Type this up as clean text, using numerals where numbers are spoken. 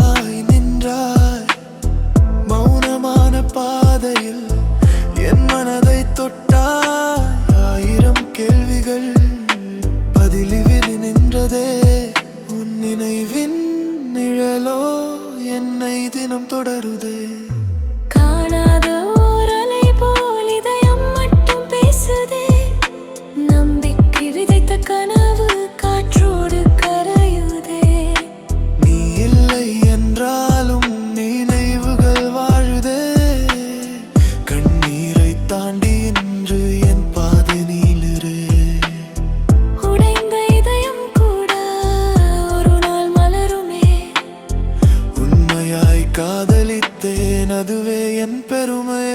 தடையாய் நின்றாய். மௌனமான பாதையில் என் மனதை தொட்டாய். ஆயிரம் கேள்விகள் பதிலிவிரி நின்றதே. உன் நினைவின் நிழலோ என்னை தினம் தொடருதே. காணாத ஓரலை போல் இதயம் மட்டும் பேசுதே. நம்பிக்கை விதைத்த கனவு காற்றோடு கரையுதே. நீ இல்லை என்றாலும் நினைவுகள் வாழுதே. கண்ணீரை தாண்டி இன்று என் பாதை நீளுரே. உடைந்த இதயம் கூட ஒரு நாள் மலருமே. உண்மையாய் காதலித்தேன், அதுவே என் பெருமை.